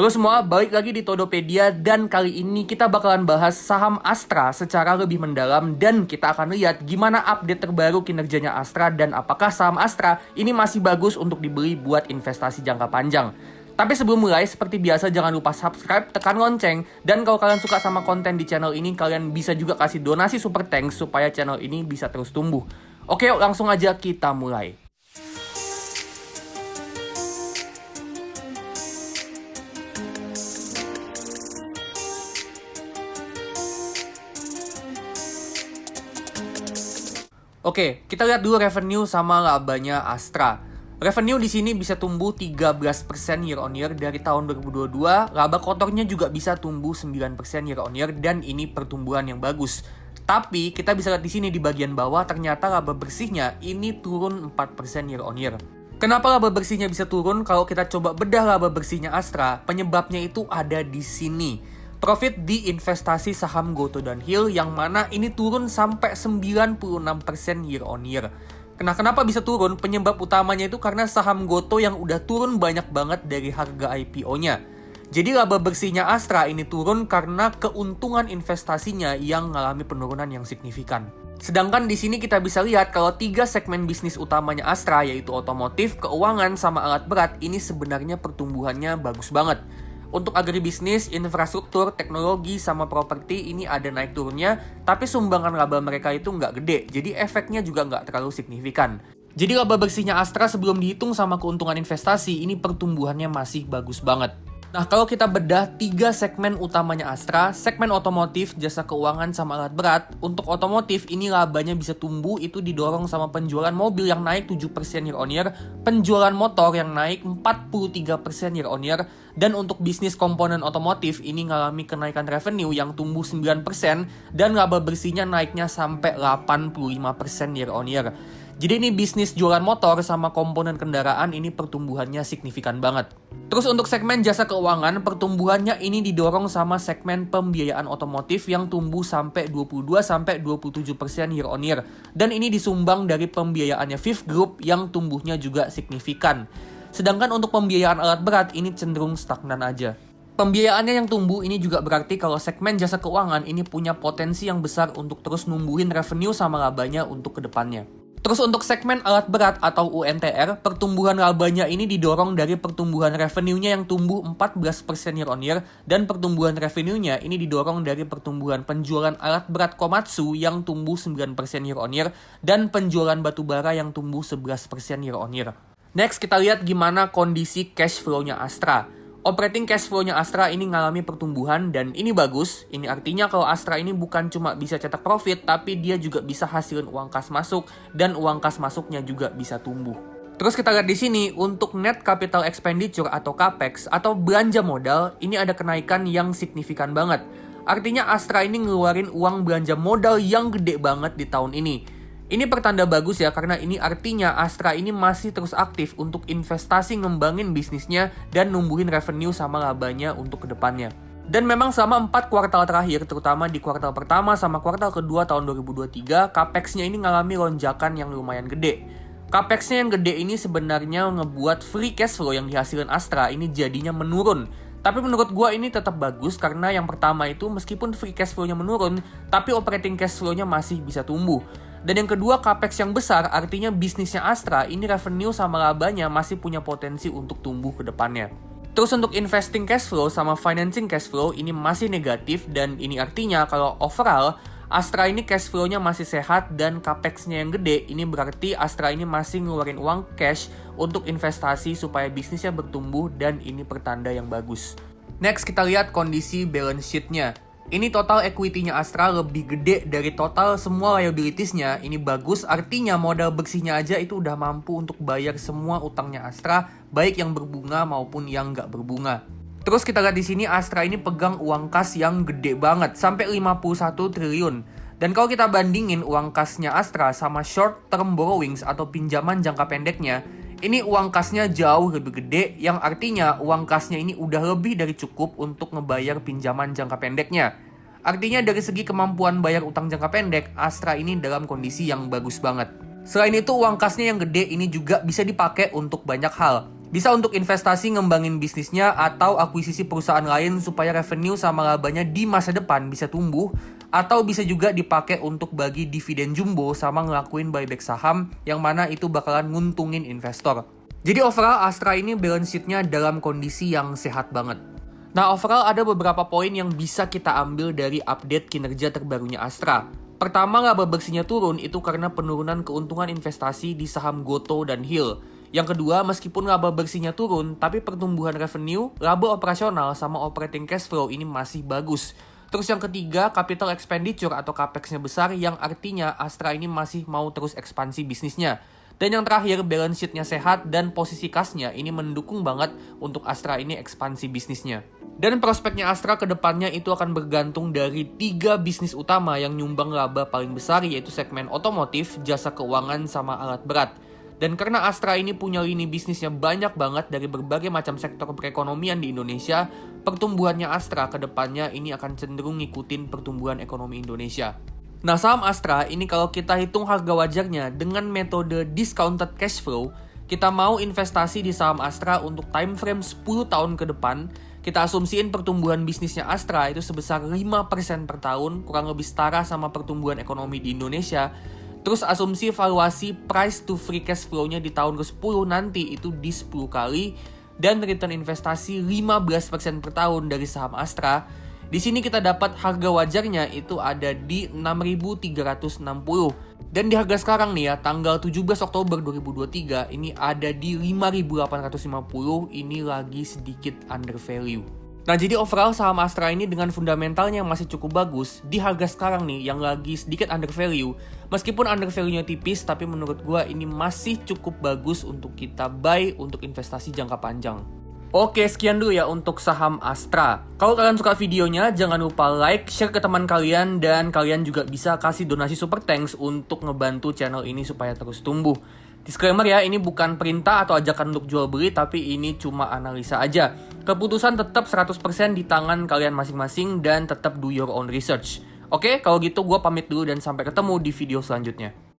Halo semua, balik lagi di Todopedia dan kali ini kita bakalan bahas saham Astra secara lebih mendalam dan kita akan lihat gimana update terbaru kinerjanya Astra dan apakah saham Astra ini masih bagus untuk dibeli buat investasi jangka panjang. Tapi sebelum mulai, seperti biasa jangan lupa subscribe, tekan lonceng, dan kalau kalian suka sama konten di channel ini, kalian bisa juga kasih donasi super thanks supaya channel ini bisa terus tumbuh. Oke, yuk langsung aja kita mulai. Oke, kita lihat dulu revenue sama labanya Astra. Revenue di sini bisa tumbuh 13% year on year dari tahun 2022, laba kotornya juga bisa tumbuh 9% year on year dan ini pertumbuhan yang bagus. Tapi kita bisa lihat di sini di bagian bawah ternyata laba bersihnya ini turun 4% year on year. Kenapa laba bersihnya bisa turun? Kalau kita coba bedah laba bersihnya Astra, penyebabnya itu ada di sini. Profit di investasi saham Gotoh dan Hill yang mana ini turun sampai 96% year on year. Kenapa bisa turun? Penyebab utamanya itu karena saham Gotoh yang udah turun banyak banget dari harga IPO-nya. Jadi laba bersihnya Astra ini turun karena keuntungan investasinya yang mengalami penurunan yang signifikan. Sedangkan di sini kita bisa lihat kalau 3 segmen bisnis utamanya Astra yaitu otomotif, keuangan, sama alat berat ini sebenarnya pertumbuhannya bagus banget. Untuk agribisnis, infrastruktur, teknologi, sama properti ini ada naik turunnya, tapi sumbangan laba mereka itu nggak gede, jadi efeknya juga nggak terlalu signifikan. Jadi laba bersihnya Astra sebelum dihitung sama keuntungan investasi, ini pertumbuhannya masih bagus banget. Nah, kalau kita bedah 3 segmen utamanya Astra, segmen otomotif, jasa keuangan, sama alat berat, untuk otomotif ini labanya bisa tumbuh itu didorong sama penjualan mobil yang naik 7% year on year, penjualan motor yang naik 43% year on year, dan untuk bisnis komponen otomotif ini ngalami kenaikan revenue yang tumbuh 9% dan laba bersihnya naiknya sampai 85% year on year. Jadi ini bisnis jualan motor sama komponen kendaraan ini pertumbuhannya signifikan banget. Terus untuk segmen jasa keuangan, pertumbuhannya ini didorong sama segmen pembiayaan otomotif yang tumbuh sampai 22-27% year on year. Dan ini disumbang dari pembiayaannya Fifth Group yang tumbuhnya juga signifikan. Sedangkan untuk pembiayaan alat berat ini cenderung stagnan aja. Pembiayaannya yang tumbuh ini juga berarti kalau segmen jasa keuangan ini punya potensi yang besar untuk terus numbuhin revenue sama labanya untuk kedepannya. Terus untuk segmen alat berat atau UNTR, pertumbuhan labanya ini didorong dari pertumbuhan revenue-nya yang tumbuh 14% year on year dan pertumbuhan revenue-nya ini didorong dari pertumbuhan penjualan alat berat Komatsu yang tumbuh 9% year on year dan penjualan batubara yang tumbuh 11% year on year. Next, kita lihat gimana kondisi cash flow-nya Astra. Operating cash flow-nya Astra ini ngalami pertumbuhan dan ini bagus. Ini artinya kalau Astra ini bukan cuma bisa cetak profit, tapi dia juga bisa hasilin uang kas masuk dan uang kas masuknya juga bisa tumbuh. Terus kita lihat di sini untuk net capital expenditure atau capex atau belanja modal ini ada kenaikan yang signifikan banget. Artinya Astra ini ngeluarin uang belanja modal yang gede banget di tahun ini. Ini pertanda bagus ya, karena ini artinya Astra ini masih terus aktif untuk investasi ngembangin bisnisnya dan numbuhin revenue sama labanya untuk kedepannya. Dan memang selama 4 kuartal terakhir, terutama di kuartal pertama sama kuartal kedua tahun 2023, capex-nya ini ngalami lonjakan yang lumayan gede. Capex-nya yang gede ini sebenarnya ngebuat free cash flow yang dihasilkan Astra ini jadinya menurun. Tapi menurut gua ini tetap bagus karena yang pertama itu meskipun free cash flow-nya menurun, tapi operating cash flow-nya masih bisa tumbuh. Dan yang kedua, capex yang besar artinya bisnisnya Astra ini revenue sama labanya masih punya potensi untuk tumbuh ke depannya. Terus untuk investing cash flow sama financing cash flow ini masih negatif dan ini artinya kalau overall Astra ini cash flow-nya masih sehat dan capex-nya yang gede. Ini berarti Astra ini masih ngeluarin uang cash untuk investasi supaya bisnisnya bertumbuh dan ini pertanda yang bagus. Next, kita lihat kondisi balance sheet-nya. Ini total equity-nya Astra lebih gede dari total semua liabilities-nya. Ini bagus, artinya modal bersihnya aja itu udah mampu untuk bayar semua utangnya Astra, baik yang berbunga maupun yang nggak berbunga. Terus kita lihat di sini Astra ini pegang uang kas yang gede banget, sampai 51 triliun. Dan kalau kita bandingin uang kasnya Astra sama short term borrowings atau pinjaman jangka pendeknya, ini uang kasnya jauh lebih gede, yang artinya uang kasnya ini udah lebih dari cukup untuk ngebayar pinjaman jangka pendeknya. Artinya dari segi kemampuan bayar utang jangka pendek, Astra ini dalam kondisi yang bagus banget. Selain itu, uang kasnya yang gede ini juga bisa dipakai untuk banyak hal. Bisa untuk investasi ngembangin bisnisnya atau akuisisi perusahaan lain supaya revenue sama labanya di masa depan bisa tumbuh, atau bisa juga dipakai untuk bagi dividen jumbo sama ngelakuin buyback saham yang mana itu bakalan nguntungin investor. Jadi overall Astra ini balance sheet-nya dalam kondisi yang sehat banget. Nah, overall ada beberapa poin yang bisa kita ambil dari update kinerja terbarunya Astra. Pertama, laba bersihnya turun itu karena penurunan keuntungan investasi di saham Gotoh dan Hill. Yang kedua, meskipun laba bersihnya turun, tapi pertumbuhan revenue, laba operasional, sama operating cash flow ini masih bagus. Terus yang ketiga, capital expenditure atau capex-nya besar yang artinya Astra ini masih mau terus ekspansi bisnisnya. Dan yang terakhir, balance sheet-nya sehat dan posisi kas-nya ini mendukung banget untuk Astra ini ekspansi bisnisnya. Dan prospeknya Astra ke depannya itu akan bergantung dari 3 bisnis utama yang nyumbang laba paling besar, yaitu segmen otomotif, jasa keuangan, sama alat berat. Dan karena Astra ini punya lini bisnisnya banyak banget dari berbagai macam sektor perekonomian di Indonesia, pertumbuhannya Astra ke depannya ini akan cenderung ngikutin pertumbuhan ekonomi Indonesia. Nah, saham Astra ini kalau kita hitung harga wajarnya dengan metode discounted cash flow, kita mau investasi di saham Astra untuk time frame 10 tahun ke depan, kita asumsiin pertumbuhan bisnisnya Astra itu sebesar 5% per tahun, kurang lebih setara sama pertumbuhan ekonomi di Indonesia. Terus asumsi valuasi price to free cash flow-nya di tahun ke-10 nanti itu di 10 kali, dan return investasi 15% per tahun dari saham Astra. Di sini kita dapat harga wajarnya itu ada di 6.360. Dan di harga sekarang nih ya, tanggal 17 Oktober 2023 ini ada di 5.850, ini lagi sedikit under value. Nah, jadi overall saham Astra ini dengan fundamentalnya yang masih cukup bagus, di harga sekarang nih yang lagi sedikit under value, meskipun under value-nya tipis, tapi menurut gua ini masih cukup bagus untuk kita buy untuk investasi jangka panjang. Oke, sekian dulu ya untuk saham Astra. Kalau kalian suka videonya, jangan lupa like, share ke teman kalian, dan kalian juga bisa kasih donasi super thanks untuk ngebantu channel ini supaya terus tumbuh. Disclaimer ya, ini bukan perintah atau ajakan untuk jual beli, tapi ini cuma analisa aja. Keputusan tetap 100% di tangan kalian masing-masing dan tetap do your own research. Oke, kalau gitu gue pamit dulu dan sampai ketemu di video selanjutnya.